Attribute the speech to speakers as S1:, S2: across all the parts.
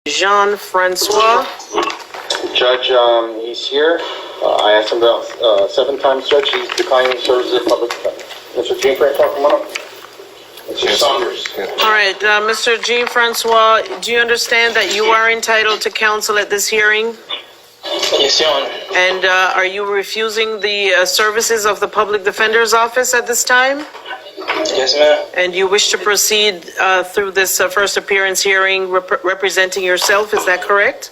S1: Jean-Francois.
S2: Judge, he's here. I asked him about 7 times, Judge. He's declining the services of public defender. Mr. Jean-Francois, come on up. Mr. Saunders.
S1: All right, Mr. Jean-Francois, do you understand that you are entitled to counsel at this hearing?
S3: Yes, Your Honor.
S1: And are you refusing the services of the public defender's office at this time?
S3: Yes, ma'am.
S1: And you wish to proceed through this first appearance hearing representing yourself, is that correct?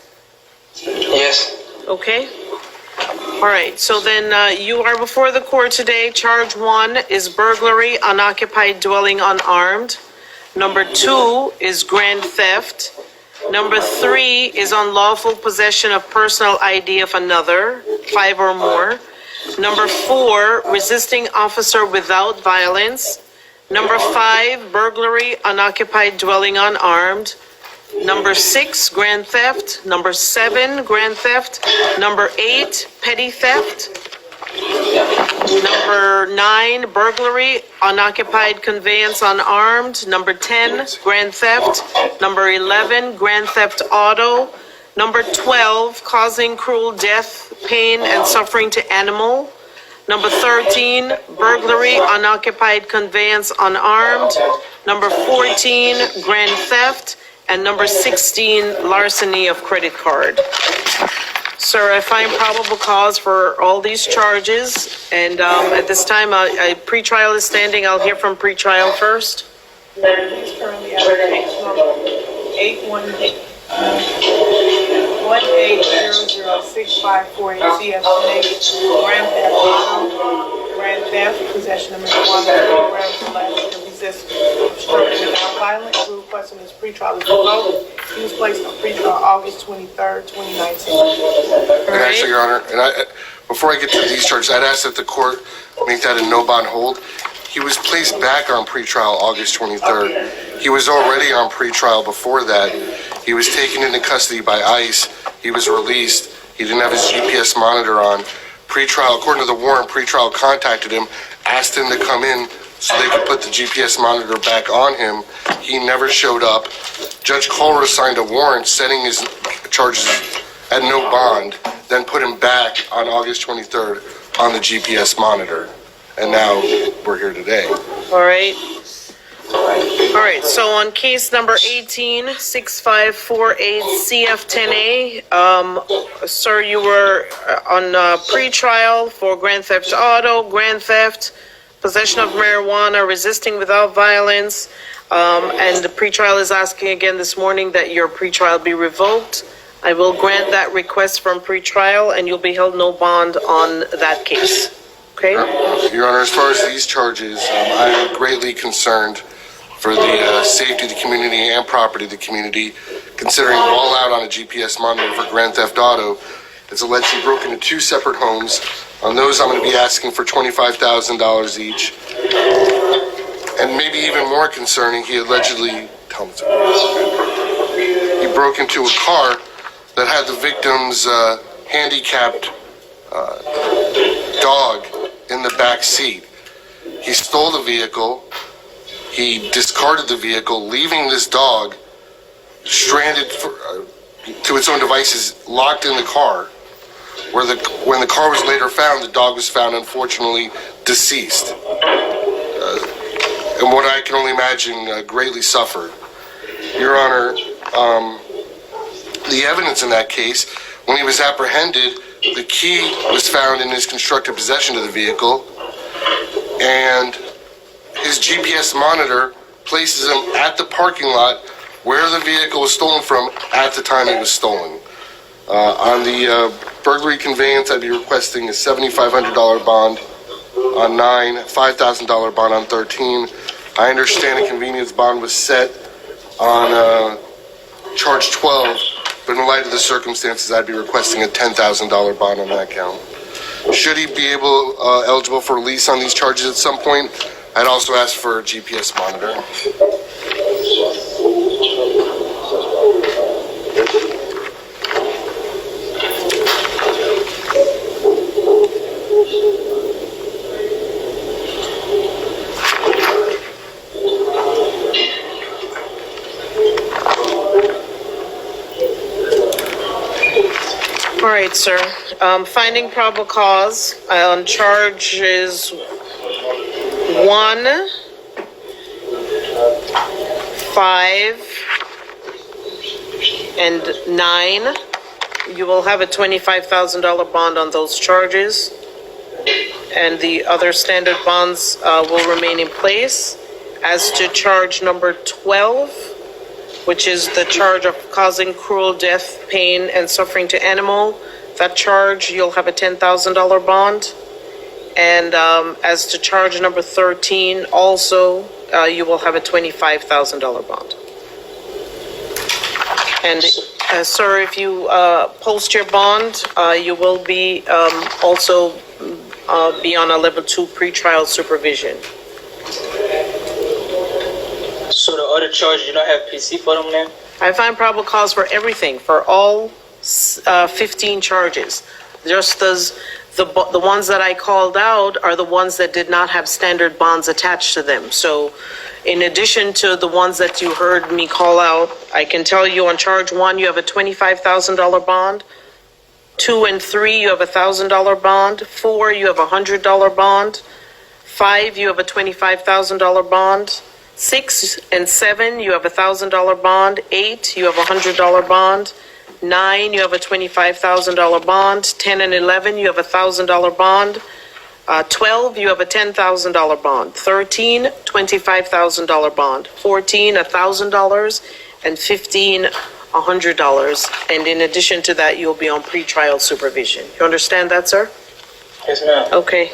S3: Yes.
S1: Okay. All right, so then you are before the court today. Charge 1 is burglary, unoccupied dwelling, unarmed. Number 2 is grand theft. Number 3 is unlawful possession of personal ID of another, 5 or more. Number 4, resisting officer without violence. Number 5, burglary, unoccupied dwelling, unarmed. Number 6, grand theft. Number 7, grand theft. Number 8, petty theft. Number 9, burglary, unoccupied conveyance, unarmed. Number 10, grand theft. Number 11, grand theft auto. Number 12, causing cruel death, pain, and suffering to animal. Number 13, burglary, unoccupied conveyance, unarmed. Number 14, grand theft. And number 16, larceny of credit card. Sir, I find probable cause for all these charges. And at this time, a pretrial is standing. I'll hear from pretrial first. He's currently at case number 1800654 CFA, grand theft, possession of marijuana, kilograms, / resist obstruction without violence. We request his pretrial is revoked. He was placed on pretrial August 23rd, 2019.
S4: And actually, Your Honor, before I get to these charges, I'd ask that the court make that a no bond hold. He was placed back on pretrial August 23rd. He was already on pretrial before that. He was taken into custody by ICE. He was released. He didn't have his GPS monitor on. Pretrial, according to the warrant, pretrial contacted him, asked him to come in so they could put the GPS monitor back on him. He never showed up. Judge Kohler signed a warrant setting his charges at no bond, then put him back on August 23rd on the GPS monitor. And now we're here today.
S1: All right. All right, so on case number 186548 CF10A, sir, you were on pre-trial for grand theft auto, grand theft, possession of marijuana, resisting without violence, and the pre-trial is asking again this morning that your pre-trial be revoked. I will grant that request from pre-trial, and you'll be held no bond on that case. Okay?
S4: Your Honor, as far as these charges, I'm greatly concerned for the safety of the community and property of the community, considering all out on a GPS monitor for grand theft auto. It's alleged he broke into 2 separate homes. On those, I'm going to be asking for $25,000 each. And maybe even more concerning, he allegedly, he broke into a car that had the victim's handicapped dog in the back seat. He stole the vehicle. He discarded the vehicle, leaving this dog stranded to its own devices, locked in the car. When the car was later found, the dog was found, unfortunately, deceased. And what I can only imagine, greatly suffered. Your Honor, the evidence in that case, when he was apprehended, the key was found in his constructive possession of the vehicle, and his GPS monitor places him at the parking lot where the vehicle was stolen from at the time it was stolen. On the burglary conveyance, I'd be requesting a $7,500 bond on 9, $5,000 bond on 13. I understand a convenience bond was set on charge 12, but in light of the circumstances, I'd be requesting a $10,000 bond on that count. Should he be eligible for release on these charges at some point, I'd also ask for a GPS monitor.
S1: All right, sir. Finding probable cause on charges 1, 5, and 9. You will have a $25,000 bond on those charges, and the other standard bonds will remain in place. As to charge number 12, which is the charge of causing cruel death, pain, and suffering to animal, that charge, you'll have a $10,000 bond. And as to charge number 13, also, you will have a $25,000 bond. And sir, if you post your bond, you will be also be on a level 2 pretrial supervision.
S3: So the other charges, you don't have PC for them now?
S1: I find probable cause for everything, for all 15 charges. Just as the ones that I called out are the ones that did not have standard bonds attached to them. So in addition to the ones that you heard me call out, I can tell you on charge 1, you have a $25,000 bond. 2 and 3, you have a $1,000 bond. 4, you have a $100 bond. 5, you have a $25,000 bond. 6 and 7, you have a $1,000 bond. 8, you have a $100 bond. 9, you have a $25,000 bond. 10 and 11, you have a $1,000 bond. 12, you have a $10,000 bond. 13, $25,000 bond. 14, $1,000, and 15, $100. And in addition to that, you'll be on pretrial supervision. You understand that, sir?
S3: Yes, ma'am.
S1: Okay.